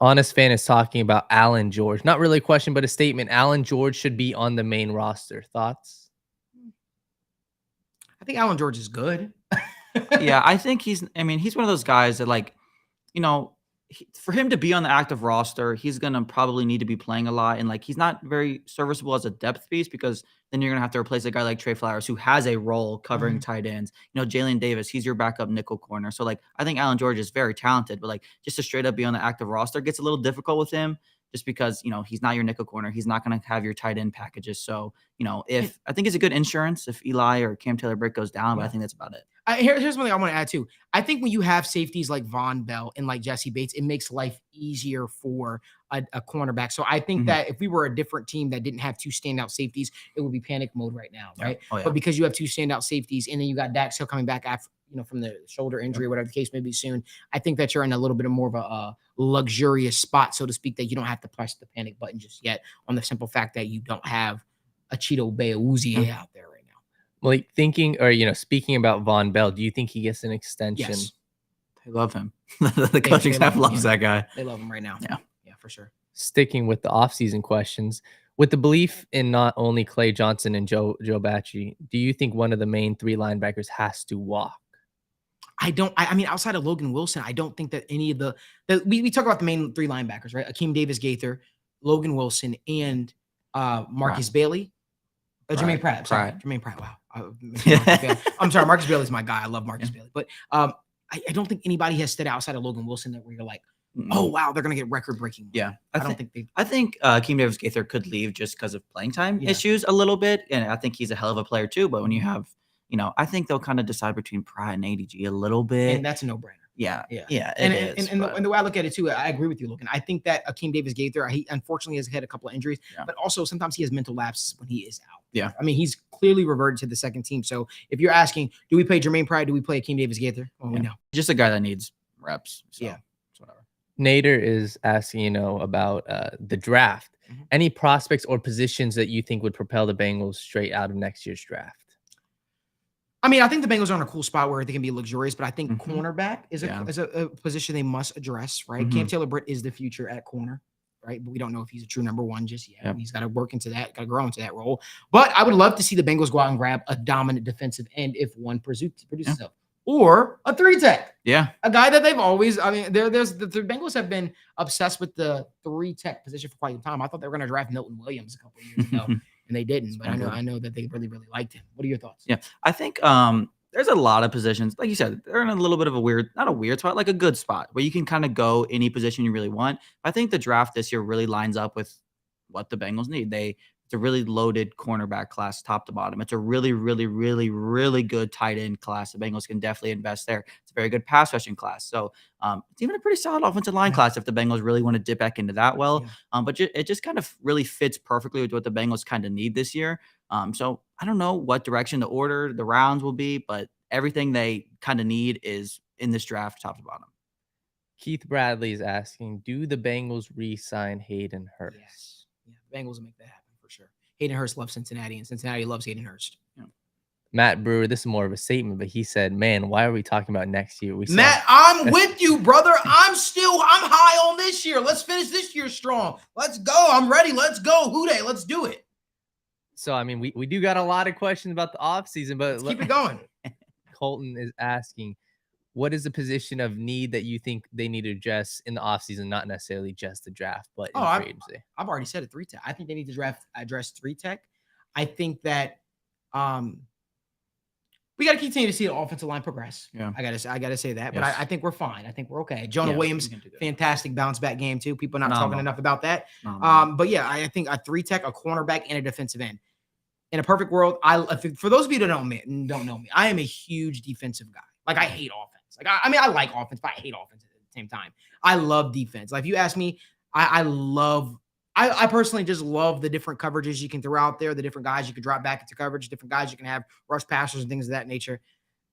S3: Honest Fan is talking about Allen George. Not really a question, but a statement. Allen George should be on the main roster. Thoughts?
S1: I think Allen George is good.
S2: Yeah, I think he's one of those guys that, for him to be on the active roster, he's going to probably need to be playing a lot. And, he's not very serviceable as a depth piece because then you're going to have to replace a guy like Trey Flowers who has a role covering tight ends. Jalen Davis, he's your backup nickel corner. So, I think Allen George is very talented, but, just to straight up be on the active roster gets a little difficult with him just because, he's not your nickel corner. He's not going to have your tight end packages. So, if I think it's a good insurance if Eli or Cam Taylor-Britt goes down, but I think that's about it.
S1: Here's one thing I want to add too. I think when you have safeties like Von Bell and like Jesse Bates, it makes life easier for a cornerback. So I think that if we were a different team that didn't have 2 standout safeties, it would be panic mode right now, right? Oh, yeah. But because you have 2 standout safeties and then you got Dax Hill coming back after, from the shoulder injury or whatever the case may be soon, I think that you're in a little bit of more of a luxurious spot, so to speak, that you don't have to press the panic button just yet on the simple fact that you don't have a Cheeto Bay-Uzi out there right now.
S3: Like speaking about Von Bell, do you think he gets an extension?
S1: Yes.
S2: They love him. The coaching staff loves that guy.
S1: They love him right now.
S2: Yeah,
S1: for sure.
S3: Sticking with the offseason questions, with the belief in not only Clay Johnson and Joe Bachie, do you think one of the main 3 linebackers has to walk?
S1: I mean, outside of Logan Wilson, I don't think that any of we talk about the main 3 linebackers, right? Akeem Davis-Gaither, Logan Wilson, and Marcus Bailey. Jermaine Pratt. Sorry, Jermaine Pratt. Wow. I'm sorry. Marcus Bailey's my guy. I love Marcus Bailey. But I don't think anybody has stood outside of Logan Wilson that where you're like, oh, wow, they're going to get record-breaking.
S2: Yeah. I think Akeem Davis-Gaither could leave just because of playing time issues a little bit. And I think he's a hell of a player too. But when you have, I think they'll kind of decide between Pratt and ADG a little bit.
S1: And that's a no-brainer.
S2: Yeah.
S1: And the way I look at it too, I agree with you, Logan. I think that Akeem Davis-Gaither, he unfortunately has had a couple of injuries, but also sometimes he has mental lapses when he is out.
S2: Yeah.
S1: I mean, he's clearly reverted to the second team. So if you're asking, do we play Jermaine Pratt? Do we play Akeem Davis-Gaither? Well, we know.
S2: Just a guy that needs reps. So it's whatever.
S3: Nader is asking, about the draft. Any prospects or positions that you think would propel the Bengals straight out of next year's draft?
S1: I mean, I think the Bengals are in a cool spot where they can be luxurious, but I think
S2: Mhm.
S1: cornerback is
S2: Yeah.
S1: a position they must address, right? Cam
S2: Mhm.
S1: Taylor-Britt is the future at corner, right? But we don't know if he's a true number one just yet.
S2: Yep.
S1: He's got to work into that, got to grow into that role. But I would love to see the Bengals go out and grab a dominant defensive end if one produces itself, or a 3-tech.
S2: Yeah.
S1: A guy that they've always, I mean, there's the Bengals have been obsessed with the 3-tech position for quite some time. I thought they were going to draft Milton Williams a couple of years ago, and they didn't. But I know that they really, really liked him. What are your thoughts?
S2: Yeah. I think there's a lot of positions, like you said, they're in a little bit of a weird, not a weird spot, like a good spot where you can kind of go any position you really want. I think the draft this year really lines up with what the Bengals need. It's a really loaded cornerback class, top to bottom. It's a really, really, really, really good tight end class. The Bengals can definitely invest there. It's a very good pass rushing class. So it's even a pretty solid offensive line class if the Bengals really want to dip back into that well. But it just kind of really fits perfectly with what the Bengals kind of need this year. So I don't know what direction the order, the rounds will be, but everything they kind of need is in this draft, top to bottom.
S3: Keith Bradley is asking, do the Bengals re-sign Hayden Hurst?
S1: Yes. Yeah, Bengals will make that happen for sure. Hayden Hurst loves Cincinnati, and Cincinnati loves Hayden Hurst.
S2: Yeah.
S3: Matt Brewer, this is more of a statement, but he said, man, why are we talking about next year?
S1: Matt, I'm with you, brother. I'm high on this year. Let's finish this year strong. Let's go. I'm ready. Let's go. Houday, let's do it.
S3: So, I mean, we do got a lot of questions about the offseason, but
S1: let's keep it going.
S3: Colton is asking, what is the position of need that you think they need to address in the offseason, not necessarily just the draft, but in free agency?
S1: I've already said it, 3-tech. I think they need to address 3-tech. I think that we got to continue to see the offensive line progress.
S2: Yeah,
S1: I gotta say that,
S2: yes.
S1: but I think we're fine. I think we're okay. Jonah Williams, fantastic bounce back game too. People are not talking enough about that. But yeah, I think a 3-tech, a cornerback, and a defensive end. In a perfect world, for those of you that don't know me, I am a huge defensive guy. Like I hate offense. Like I like offense, but I hate offense at the same time. I love defense. Like if you ask me, I personally just love the different coverages you can throw out there, the different guys you can drop back into coverage, different guys you can have rush passers and things of that nature.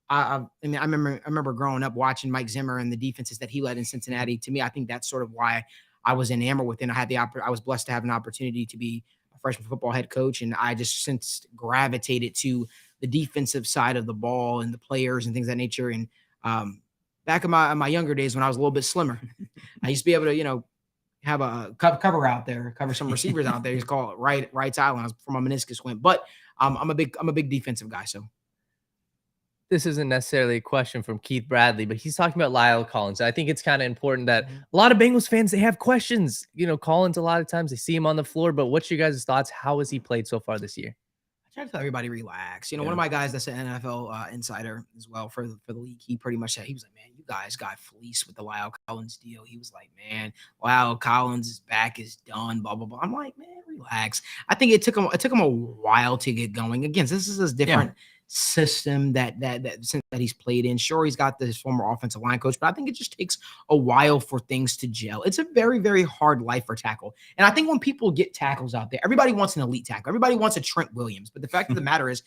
S1: I remember growing up watching Mike Zimmer and the defenses that he led in Cincinnati. To me, I think that's sort of why I was enamored with him. I was blessed to have an opportunity to be a freshman football head coach, and I just since gravitated to the defensive side of the ball and the players and things of that nature. And back in my younger days when I was a little bit slimmer, I used to be able to, have a cover out there, cover some receivers out there. He's called right sideline from a meniscus went. But I'm a big defensive guy. So
S3: this isn't necessarily a question from Keith Bradley, but he's talking about Lyle Collins. I think it's kind of important that a lot of Bengals fans, they have questions. Collins, a lot of times they see him on the floor, but what's your guys' thoughts? How has he played so far this year?
S1: I try to tell everybody relax. One of my guys that's an NFL insider as well for the league, he pretty much said, he was like, man, you guys got fleeced with the Lyle Collins deal. He was like, man, Lyle Collins' back is done, blah, blah, blah. I'm like, man, relax. I think it took him a while to get going. Again, this is a different system that he's played in. Sure, he's got this former offensive line coach, but I think it just takes a while for things to gel. It's a very, very hard life for tackle. And I think when people get tackles out there, everybody wants an elite tackle. Everybody wants a Trent Williams. But the fact of the matter is,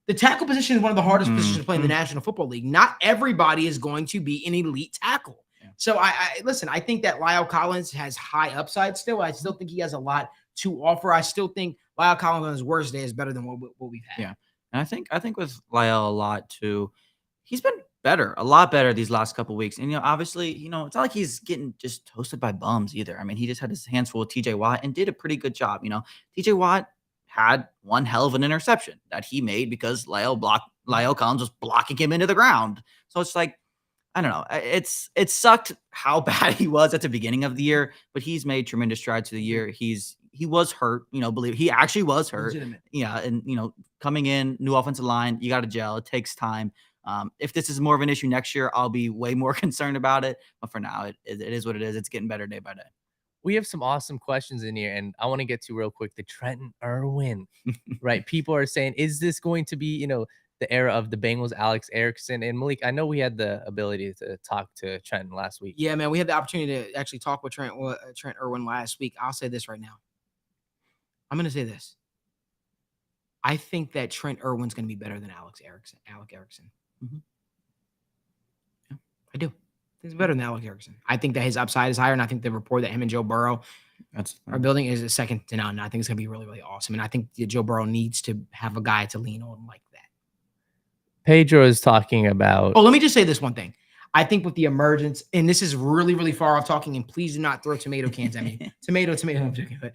S1: the tackle position is one of the hardest positions to play in the National Football League. Not everybody is going to be an elite tackle. So listen, I think that Lyle Collins has high upside still. I still think he has a lot to offer. I still think Lyle Collins on his worst day is better than what we've had.
S2: Yeah. And I think with Lyle a lot too, he's been a lot better these last couple of weeks. And obviously, it's not like he's getting just toasted by bums either. I mean, he just had his hands full with TJ Watt and did a pretty good job. TJ Watt had one hell of an interception that he made because Lyle Collins was blocking him into the ground. So it's like, I don't know. It sucked how bad he was at the beginning of the year, but he's made tremendous strides through the year. He was hurt, believe he actually was hurt.
S1: Legitimate.
S2: Yeah. And, coming in, new offensive line, you got to gel. It takes time. If this is more of an issue next year, I'll be way more concerned about it. But for now, it is what it is. It's getting better day by day.
S3: We have some awesome questions in here, and I want to get to real quick the Trenton Irwin, right? People are saying, is this going to be, the era of the Bengals, Alex Erickson and Malik? I know we had the ability to talk to Trenton last week.
S1: Yeah, man, we had the opportunity to actually talk with Trent Irwin last week. I'll say this right now. I'm going to say this. I think that Trent Irwin's going to be better than Alec Erickson.
S2: Mm-hmm.
S1: Yeah, I do. He's better than Alec Erickson. I think that his upside is higher, and I think the rapport that him and Joe Burrow are building is a second to none. I think it's going to be really, really awesome. And I think Joe Burrow needs to have a guy to lean on like that.
S3: Pedro is talking about.
S1: Oh, let me just say this one thing. I think with the emergence, and this is really, really far off talking, and please do not throw tomato cans at me. Tomato. I'm joking. But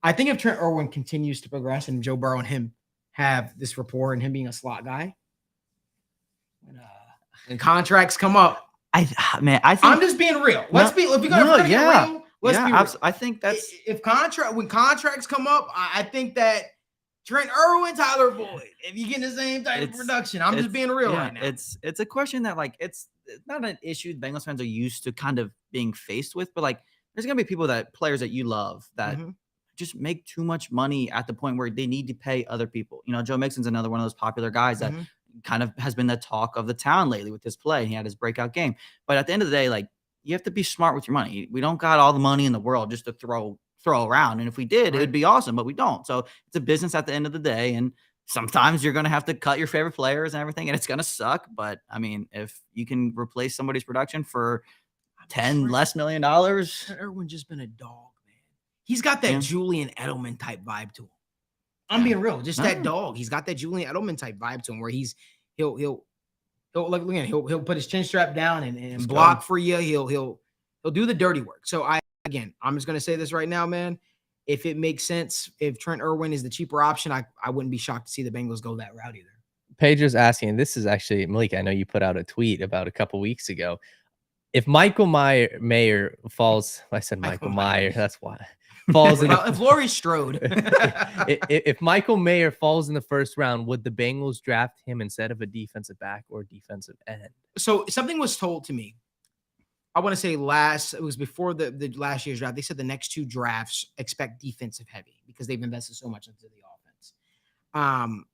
S1: I think if Trent Irwin continues to progress and Joe Burrow and him have this rapport and him being a slot guy, when contracts come up,
S2: I think
S1: I'm just being real. Let's be real.
S2: I think that's
S1: when contracts come up, I think that Trent Irwin, Tyler Boyd, if you get the same type of production, I'm just being real right now.
S2: It's a question that like it's not an issue Bengals fans are used to kind of being faced with, but like there's gonna be players that you love that just make too much money at the point where they need to pay other people. You know, Joe Mixon's another one of those popular guys that kind of has been the talk of the town lately with his play. He had his breakout game, but at the end of the day, like you have to be smart with your money. We don't got all the money in the world just to throw around. And if we did, it would be awesome, but we don't. So it's a business at the end of the day. And sometimes you're going to have to cut your favorite players and everything, and it's going to suck. But I mean, if you can replace somebody's production for $10 less million,
S1: Irwin just been a dog, man. He's got that Julian Edelman type vibe to him. I'm being real. Just that dog. He's got that Julian Edelman type vibe to him where he'll put his chin strap down and block for you. He'll do the dirty work. So I'm just going to say this right now, man. If it makes sense, if Trent Irwin is the cheaper option, I wouldn't be shocked to see the Bengals go that route either.
S3: Pedro's asking, this is actually, Malik, I know you put out a tweet about a couple weeks ago. If Michael Mayer falls, I said Michael Mayer, that's why. Falls in
S1: if Laurie Strode.
S3: if Michael Mayer falls in the first round, would the Bengals draft him instead of a defensive back or defensive end?
S1: So something was told to me. I want to say it was before the last year's draft. They said the next two drafts expect defensive heavy because they've invested so much into the offense.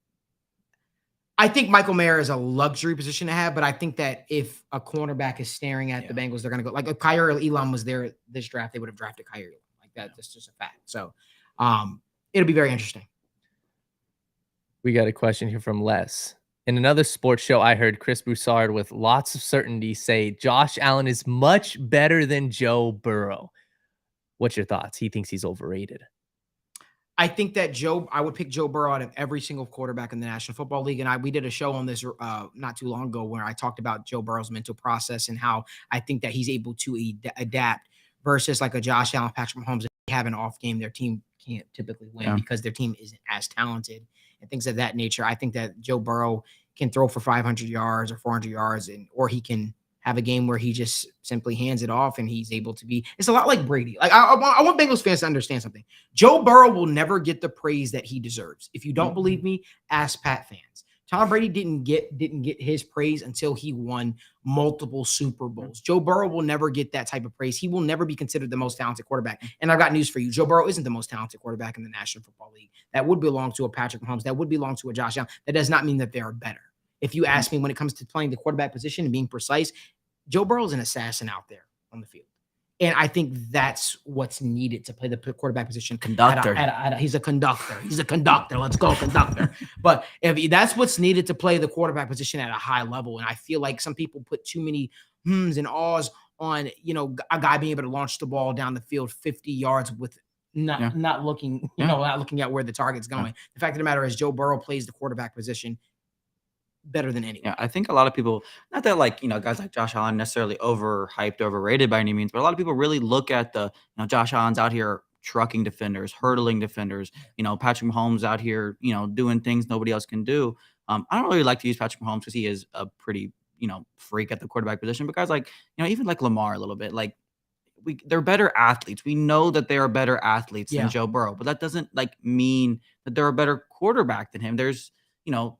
S1: I think Michael Mayer is a luxury position to have, but I think that if a cornerback is staring at the Bengals, they're going to go. Like if Kyer Elam was there this draft, they would have drafted Kyer Elam. Like that. That's just a fact. So it'll be very interesting.
S3: We got a question here from Les. In another sports show, I heard Chris Broussard with lots of certainty say Josh Allen is much better than Joe Burrow. What's your thoughts? He thinks he's overrated.
S1: I think that I would pick Joe Burrow out of every single quarterback in the National Football League. And we did a show on this not too long ago where I talked about Joe Burrow's mental process and how I think that he's able to adapt versus like a Josh Allen, Patrick Mahomes. If they have an off game, their team can't typically win because their team isn't as talented and things of that nature. I think that Joe Burrow can throw for 500 yards or 400 yards, or he can have a game where he just simply hands it off and he's able to be. It's a lot like Brady. Like I want Bengals fans to understand something. Joe Burrow will never get the praise that he deserves. If you don't believe me, ask Pat fans. Tom Brady didn't get his praise until he won multiple Super Bowls. Joe Burrow will never get that type of praise. He will never be considered the most talented quarterback. And I've got news for you. Joe Burrow isn't the most talented quarterback in the National Football League. That would belong to a Patrick Mahomes. That would belong to a Josh Allen. That does not mean that they are better. If you ask me when it comes to playing the quarterback position and being precise, Joe Burrow is an assassin out there on the field. And I think that's what's needed to play the quarterback position.
S2: Conductor.
S1: He's a conductor. He's a conductor. Let's go, conductor. But if that's what's needed to play the quarterback position at a high level. And I feel like some people put too many hms and ahs on, a guy being able to launch the ball down the field 50 yards with not looking, not looking at where the target's going. Yeah. The fact of the matter is Joe Burrow plays the quarterback position better than anyone.
S2: Yeah, I think a lot of people, not that guys like Josh Allen necessarily overhyped, overrated by any means, but a lot of people really look at Josh Allen's out here trucking defenders, hurdling defenders, Patrick Mahomes out here, doing things nobody else can do. I don't really like to use Patrick Mahomes because he is a pretty, freak at the quarterback position, but guys even like Lamar a little bit, they're better athletes. We know that they are better athletes than Joe Burrow, but that doesn't mean that they're a better quarterback than him. There's,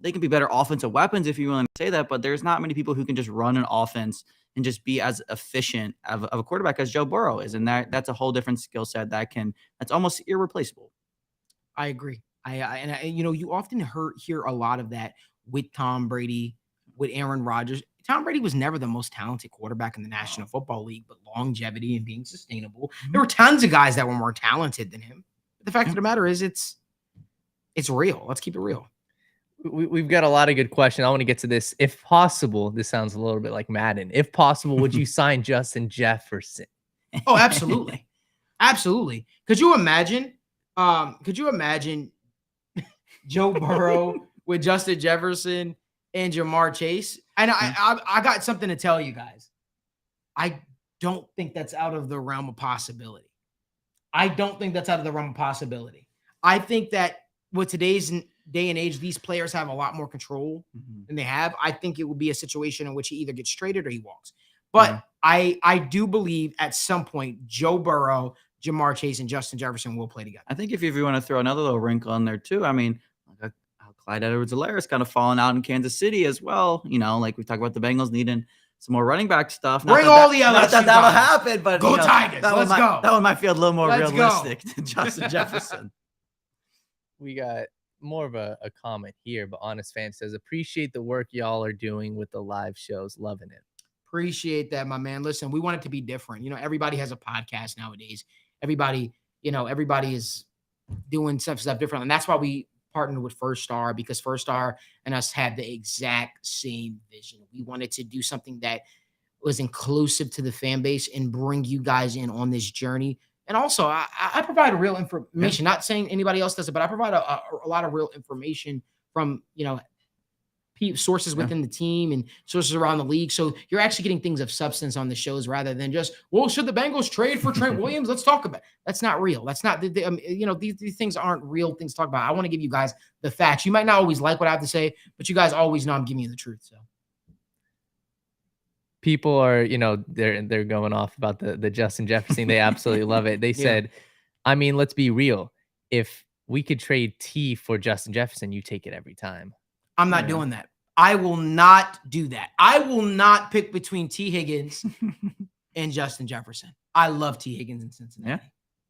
S2: they can be better offensive weapons if you're willing to say that, but there's not many people who can just run an offense and just be as efficient of a quarterback as Joe Burrow is. And that's a whole different skill set that's almost irreplaceable.
S1: I agree. You often hear a lot of that with Tom Brady, with Aaron Rodgers. Tom Brady was never the most talented quarterback in the National Football League, but longevity and being sustainable. Mm-hmm. There were tons of guys that were more talented than him. But the fact of the matter is it's real. Let's keep it real.
S3: We've got a lot of good questions. I want to get to this. If possible, this sounds a little bit like Madden. If possible, would you sign Justin Jefferson?
S1: Oh, absolutely. Absolutely. Could you imagine Joe Burrow with Justin Jefferson and Jamar Chase. And I got something to tell you guys. I don't think that's out of the realm of possibility. I think that with today's day and age, these players have a lot more control than they have. I think it would be a situation in which he either gets traded or he walks. But I do believe at some point Joe Burrow, Jamar Chase, and Justin Jefferson will play together.
S2: I think if you want to throw another little wrinkle in there too, I mean, like Clyde Edwards-Helaire is kind of falling out in Kansas City as well. You know, like we talk about the Bengals needing some more running back stuff.
S1: Bring all the LSU
S2: Not that that'll happen, but
S1: go Tigers. Let's go.
S2: That one might feel a little more
S1: Let's
S2: realistic than Justin Jefferson.
S3: We got more of a comment here, but Honest Fan says, appreciate the work y'all are doing with the live shows. Loving it.
S1: Appreciate that, my man. Listen, we want it to be different. You know, everybody has a podcast nowadays. Everybody is doing stuff different. And that's why we partnered with First Star, because First Star and us had the exact same vision. We wanted to do something that was inclusive to the fan base and bring you guys in on this journey. And also, I provide real information. Not saying anybody else does it, but I provide a lot of real information from, sources within the team and sources around the league. So you're actually getting things of substance on the shows rather than just, well, should the Bengals trade for Trent Williams? Let's talk about it. That's not real. That's not, these things aren't real things to talk about. I want to give you guys the facts. You might not always like what I have to say, but you guys always know I'm giving you the truth. So
S3: people are, they're going off about the Justin Jefferson. They absolutely love it. They said, I mean, let's be real. If we could trade T for Justin Jefferson, you take it every time.
S1: I'm not doing that. I will not do that. I will not pick between T. Higgins and Justin Jefferson. I love T. Higgins in Cincinnati.
S2: Yeah,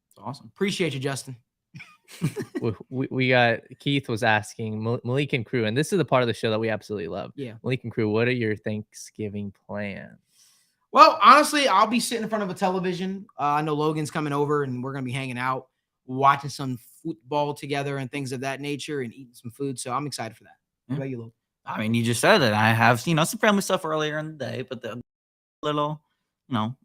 S2: it's awesome.
S1: Appreciate you, Justin.
S3: we got Keith was asking Malik and crew, and this is the part of the show that we absolutely love.
S1: Yeah,
S3: Malik and crew, what are your Thanksgiving plans?
S1: Well, honestly, I'll be sitting in front of a television. I know Logan's coming over, and we're gonna be hanging out, watching some football together and things of that nature, and eating some food. So I'm excited for that. What about you, Logan?
S2: I mean, you just said it. I have, some family stuff earlier in the day, but the little, we'll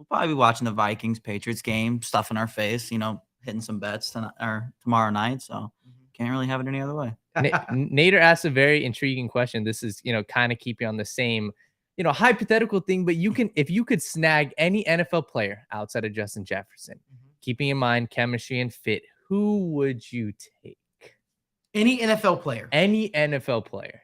S2: probably be watching the Vikings-Patriots game, stuff in our face, hitting some bets tonight or tomorrow night. So can't really have it any other way.
S3: Nader asked a very intriguing question. This is, kind of keep you on the same, hypothetical thing, but if you could snag any NFL player outside of Justin Jefferson, keeping in mind chemistry and fit, who would you take?
S1: Any NFL player.
S3: Any NFL player.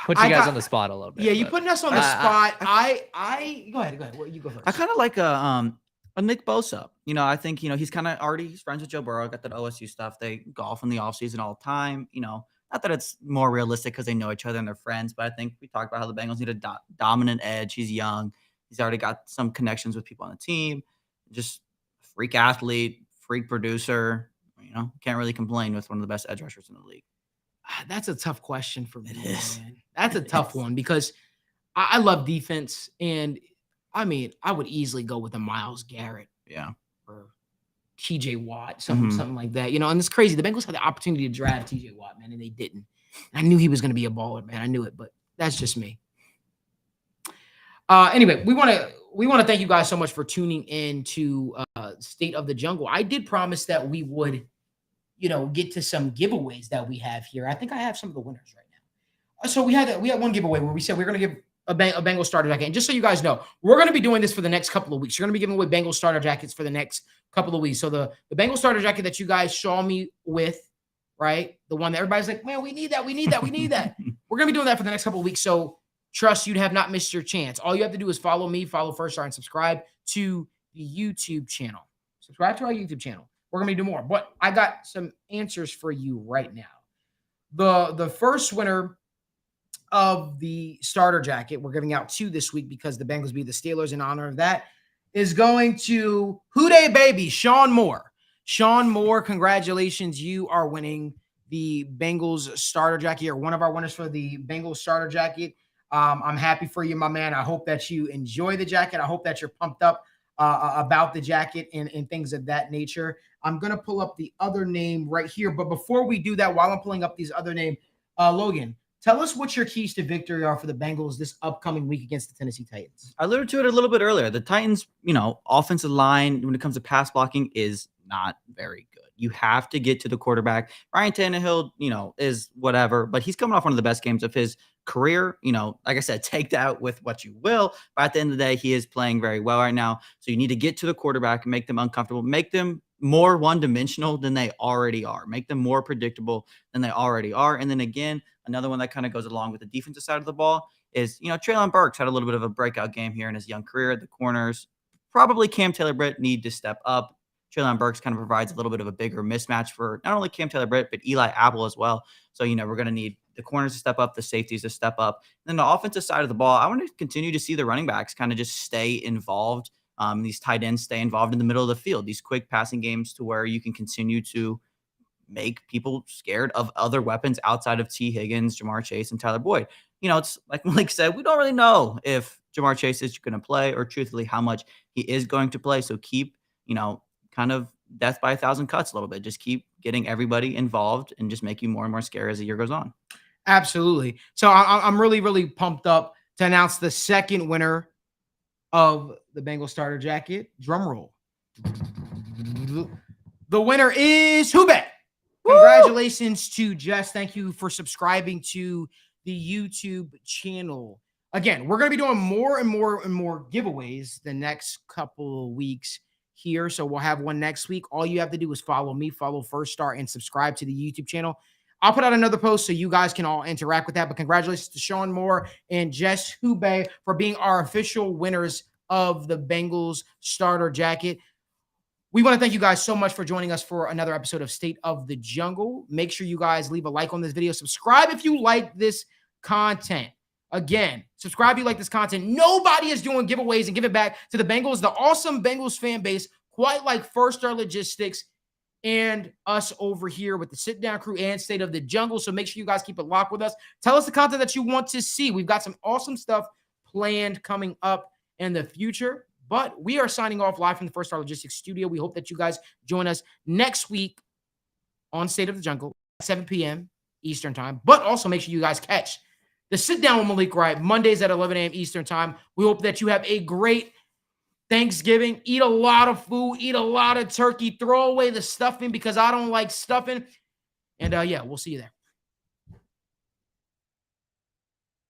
S3: Put you guys on the spot a little bit.
S1: Yeah, you're putting us on the spot. I go ahead. Well, you go first.
S2: I kind of like a Nick Bosa. I think, he's kind of he's friends with Joe Burrow, got that OSU stuff. They golf in the offseason all the time. Not that it's more realistic because they know each other and they're friends, but I think we talked about how the Bengals need a dominant edge. He's young. He's already got some connections with people on the team. Just freak athlete, freak producer. Can't really complain with one of the best edge rushers in the league.
S1: That's a tough question for me.
S2: It is.
S1: Man. That's a tough one because I love defense. And I mean, I would easily go with a Myles Garrett.
S2: Yeah.
S1: Or TJ Watt, something like that. And it's crazy. The Bengals had the opportunity to draft TJ Watt, man, and they didn't. I knew he was going to be a baller, man. I knew it, but that's just me. Anyway, we want to thank you guys so much for tuning in to State of the Jungle. I did promise that we would get to some giveaways that we have here. I think I have some of the winners right now. So we had one giveaway where we said we're going to give a Bengals starter jacket. And just so you guys know, we're going to be doing this for the next couple of weeks. You're going to be giving away Bengals starter jackets for the next couple of weeks. So the Bengals starter jacket that you guys saw me with, right? The one that everybody's like, man, we need that. We're going to be doing that for the next couple of weeks. So trust you'd have not missed your chance. All you have to do is follow me, follow First Star, and subscribe to the YouTube channel. Subscribe to our YouTube channel. We're going to do more, but I got some answers for you right now. The first winner of the starter jacket, we're giving out 2 this week because the Bengals beat the Steelers in honor of that, is going to Houday Baby, Sean Moore. Sean Moore, congratulations. You are winning the Bengals starter jacket. You're one of our winners for the Bengals starter jacket. I'm happy for you, my man. I hope that you enjoy the jacket. I hope that you're pumped up about the jacket and things of that nature. I'm going to pull up the other name right here. But before we do that, while I'm pulling up these other name, Logan, Tell us what your keys to victory are for the Bengals this upcoming week against the Tennessee Titans.
S2: I alluded to it a little bit earlier. The Titans, offensive line when it comes to pass blocking is not very good. You have to get to the quarterback. Ryan Tannehill, is whatever, but he's coming off one of the best games of his career. Like I said, take that with what you will. But at the end of the day, he is playing very well right now. So you need to get to the quarterback and make them uncomfortable, make them more one-dimensional than they already are, make them more predictable than they already are. And then again, another one that kind of goes along with the defensive side of the ball is, Treylon Burks had a little bit of a breakout game here in his young career. The corners, probably Cam Taylor-Britt, need to step up. Treylon Burks kind of provides a little bit of a bigger mismatch for not only Cam Taylor-Britt, but Eli Apple as well. So, we're going to need the corners to step up, the safeties to step up. And then the offensive side of the ball, I want to continue to see the running backs kind of just stay involved. These tight ends stay involved in the middle of the field, these quick passing games to where you can continue to make people scared of other weapons outside of T. Higgins, Jamar Chase, and Tyler Boyd. It's like Malik said, we don't really know if Jamar Chase is going to play or truthfully how much he is going to play. So keep, kind of death by 1,000 cuts a little bit. Just keep getting everybody involved and just make you more and more scary as the year goes on.
S1: Absolutely. So I'm really, really pumped up to announce the second winner of the Bengals starter jacket. Drum roll. The winner is Hubei. Congratulations to Jess. Thank you for subscribing to the YouTube channel. Again, we're going to be doing more and more and more giveaways the next couple of weeks here. So we'll have one next week. All you have to do is follow me, follow First Star, and subscribe to the YouTube channel. I'll put out another post so you guys can all interact with that. But congratulations to Sean Moore and Jess Hubei for being our official winners of the Bengals starter jacket. We want to thank you guys so much for joining us for another episode of State of the Jungle. Make sure you guys leave a like on this video. Subscribe if you like this content. Again, subscribe if you like this content. Nobody is doing giveaways and give it back to the Bengals, the awesome Bengals fan base, quite like First Star Logistics and us over here with the Sit Down Crew and State of the Jungle. So make sure you guys keep it locked with us. Tell us the content that you want to see. We've got some awesome stuff planned coming up in the future. But we are signing off live from the First Star Logistics studio. We hope that you guys join us next week on State of the Jungle, 7 p.m. Eastern time. But also make sure you guys catch the Sit Down with Malik Wright, Mondays at 11 a.m. Eastern time. We hope that you have a great Thanksgiving. Eat a lot of food. Eat a lot of turkey. Throw away the stuffing because I don't like stuffing. And, we'll see you there.